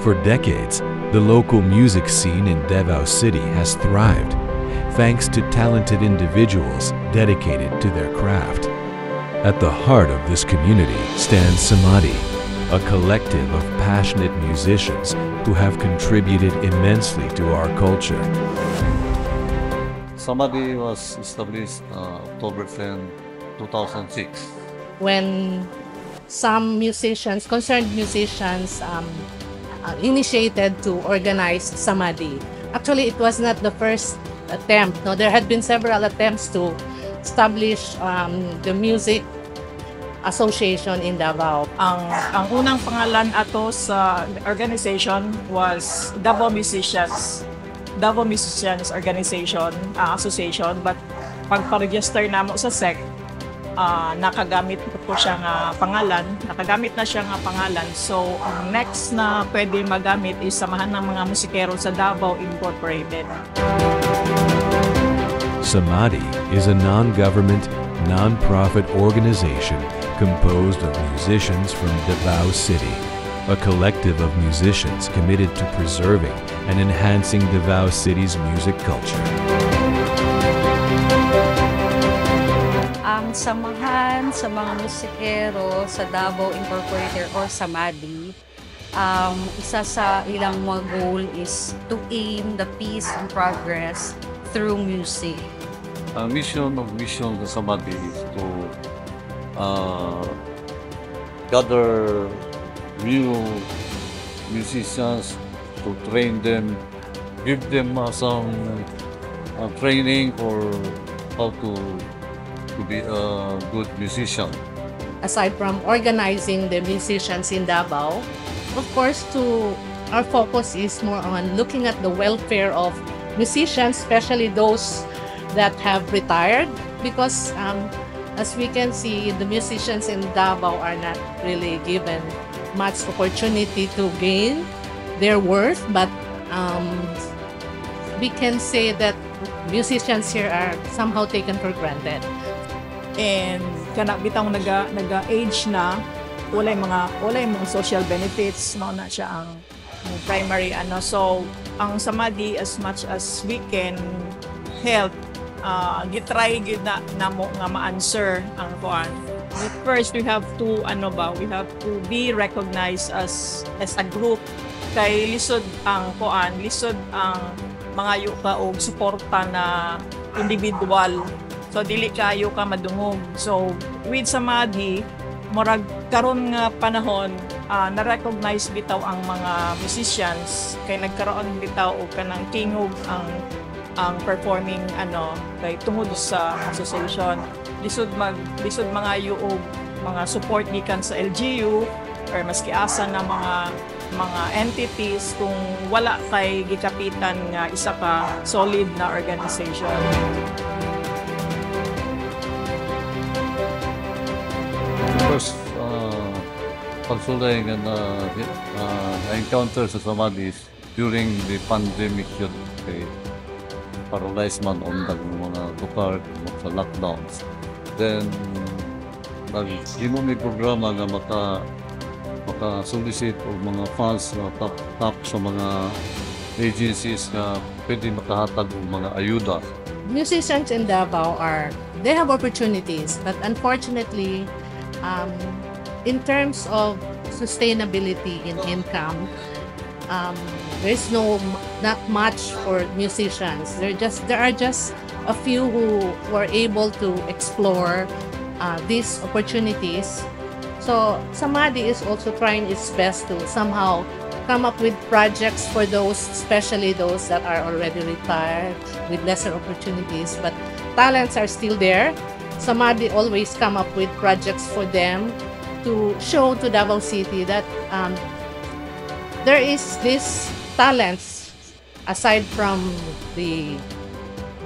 For decades, the local music scene in Davao City has thrived, thanks to talented individuals dedicated to their craft. At the heart of this community stands Samadhi, a collective of passionate musicians who have contributed immensely to our culture. Samadhi was established October 10, 2006. When some musicians, concerned musicians, initiated to organize Samadhi. Actually, it was not the first attempt. No, there had been several attempts to establish the music association in Davao. Ang unang pangalan ato sa organization was Davao Musicians Organization, Association. But pagpa-register namo sa SEC, nakagamit po siya nga pangalan. Nakagamit na siya nga pangalan. So, ang next na pwede magamit is Samahan ng Mga Musikero sa Davao Incorporated. Samadhi is a non-government, non-profit organization composed of musicians from Davao City, a collective of musicians committed to preserving and enhancing Davao City's music culture. Ang Samahan sa Mga Musikero sa Davao Incorporated or Samadhi, isa sa ilang mga goal is to aim the peace and progress through music. Ang mission ng Samadhi is to gather new musicians, to train them, give them some training for how to be a good musician. Aside from organizing the musicians in Davao, of course, our focus is more on looking at the welfare of musicians, especially those that have retired, because as we can see, the musicians in Davao are not really given much opportunity to gain their worth, but we can say that musicians here are somehow taken for granted. And kana bitang naga-age na, walay mga social benefits, mao na siya ang primary ano. So ang Samadhi, as much as we can help, gitry gid na namo nga ma-answer ang kuan. But first, we have to be recognized as a group. Kay lisod ang mga yuka og suporta na individual. So dili kayo ka madungog. So with Samadhi, murag karon nga panahon, na-recognize bitaw ang mga musicians, kay nagkaroon bitaw og kanang tingog ang performing kay tungod sa association. Lisod mga yuog mga support gikan sa LGU or maski asa na mga entities kung wala kay gikapitan nga isa ka solid na organization. First, pagsulay nga na-encounter sa Samadhi during the pandemic yun, kay paralyzed man on mga lugar sa lockdowns. Then, nag-imong may programa nga maka-solicit o mga funds na tap sa mga agencies na pwede makahatag ng mga ayuda. Musicians in Davao they have opportunities, but unfortunately, in terms of sustainability in income, there's not much for musicians. There are just a few who were able to explore these opportunities. So Samadhi is also trying its best to somehow come up with projects for those, especially those that are already retired with lesser opportunities, but talents are still there. Samadhi always come up with projects for them to show to Davao City that there is this talents aside from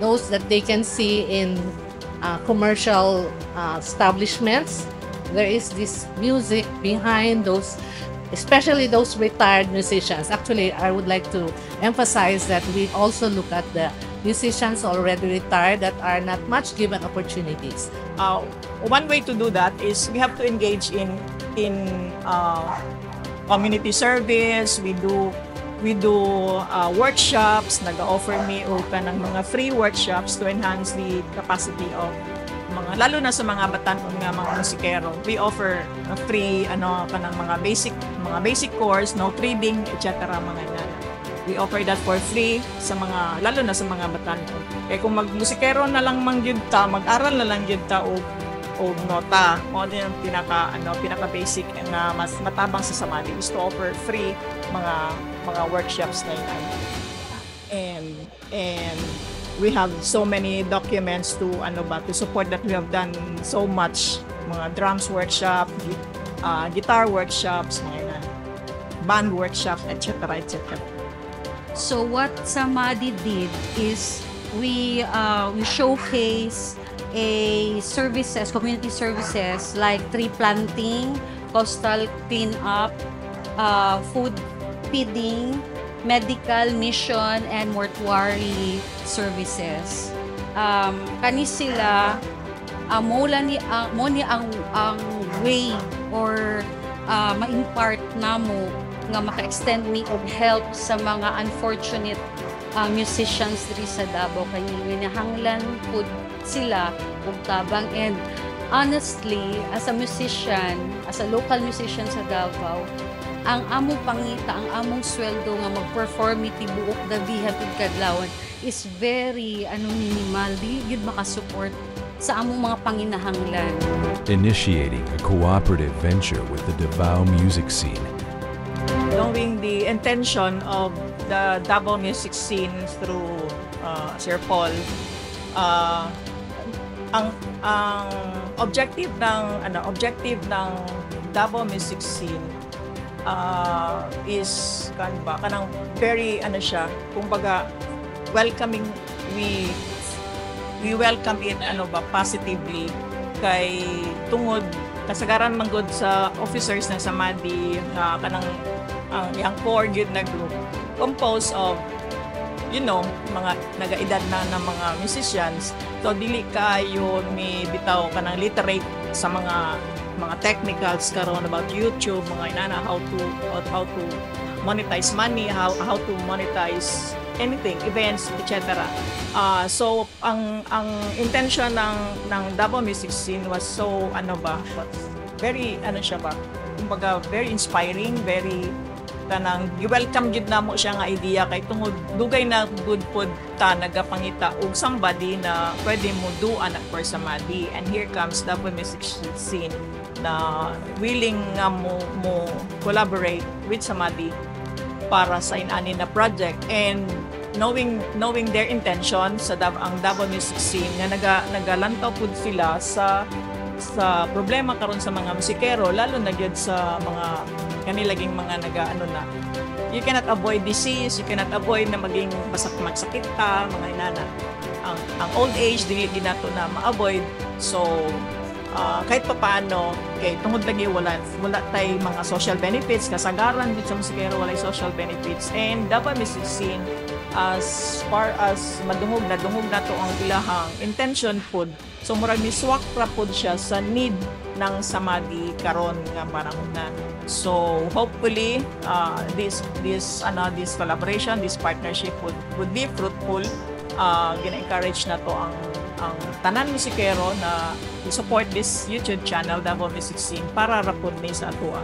those that they can see in commercial establishments. There is this music behind those, especially those retired musicians. Actually, I would like to emphasize that we also look at the musicians already retired that are not much given opportunities. One way to do that is we have to engage in community service. We do workshops. Nag-offer me open ng mga free workshops to enhance the capacity of mga, lalo na sa mga batanon nga mga musikero. We offer free kanang mga basic course, note reading, etc. mga yan. We offer that for free sa mga, lalo na sa mga batanon. Kaya kung magmusikero na lang mangyud ta, mag-aral na lang gyud ta o nota, mo din ang pinaka basic na mas matabang sa Samadhi is to offer free mga workshops na yan. And we have so many documents to support that we have done so much, mga drums workshop, guitar workshops, mga band workshops, etc. So what Samadhi did is we showcase community services like tree planting, coastal cleanup, food feeding, medical mission, and mortuary services. Kani sila mo ni ang way or ma-impart namo nga maka-extend me og help sa mga unfortunate musicians diri sa Davao kay ginahanglan pud sila og tabang. And honestly, as a musician, as a local musician sa Davao, ang among pangita, ang among sweldo nga mag-perform tibuok gabi hatod kadlawon is very minimal. Di gyud makasupport sa among mga panginahanglan. Initiating a cooperative venture with the Davao music scene. Knowing the intention of the Davao music scene through Sir Paul, ang objective ng Davao music scene is kanang very kumbaga welcoming. We welcome it positively kay tungod kasagaran man gud sa officers ng Samadhi kanang yang core gyud na group composed of mga nagaedad na mga musicians. So dili kayo mi bitaw kanang literate sa mga technicals karon about YouTube, mga inana how to monetize money, how to monetize anything, events, etc. So ang intention ng Davao music scene was so very kumbaga very inspiring, very tanang welcome gid namo siya nga idea kay tungod dugay na good pod ta nagapangita og somebody na pwede mo do anak for Samadhi. And here comes Davao music scene na willing nga mo collaborate with Samadhi para sa inani na project. And knowing their intention sa ang Davao music scene nga nagalantaw pud sila sa problema karon sa mga musikero, lalo na gyud sa mga kanilaging mga you cannot avoid disease, you cannot avoid na maging magsakit ta, mga inana. Ang old age dili ginato na ma-avoid. So kahit papaano kay tungod lagi wala tay mga social benefits, kasagaran dito sa musikero walay social benefits. And dapat music scene as far as madungog na to ang ilahang intention pod. So murag miswak ra pod siya sa need ng Samadhi karon nga panahon na. So hopefully this collaboration, this partnership would be fruitful. Gina-encourage na to ang tanan musikero na support this YouTube channel Davao Music Scene para rapod ni sa atua.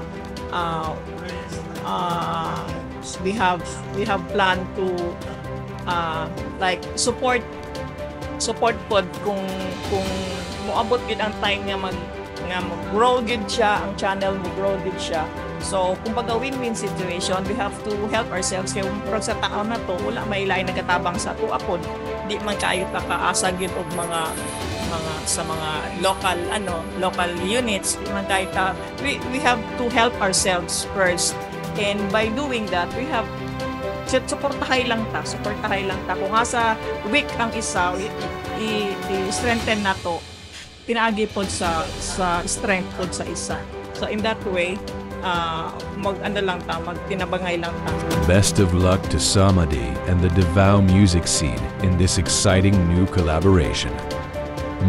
We have planned to like support pod kung moabot gid ang time nga mag-grow gid siya, ang channel mag-grow gid siya. So kumbaga win-win situation. We have to help ourselves kay kung sa tao na to wala may lain nagatabang sa ato apod, di man kaayo ta kaasa gid og mga sa mga local units, di man kaayo ta. We have to help ourselves first, and by doing that we have Suportahay lang ta. Kung asa weak ang isa, i-strengthen na to. Tinaagi pod sa strength pod sa isa. So in that way, magtinabangay lang ta. Best of luck to Samadhi and the Davao music scene in this exciting new collaboration.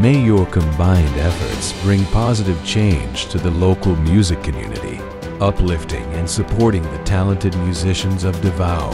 May your combined efforts bring positive change to the local music community, uplifting and supporting the talented musicians of Davao.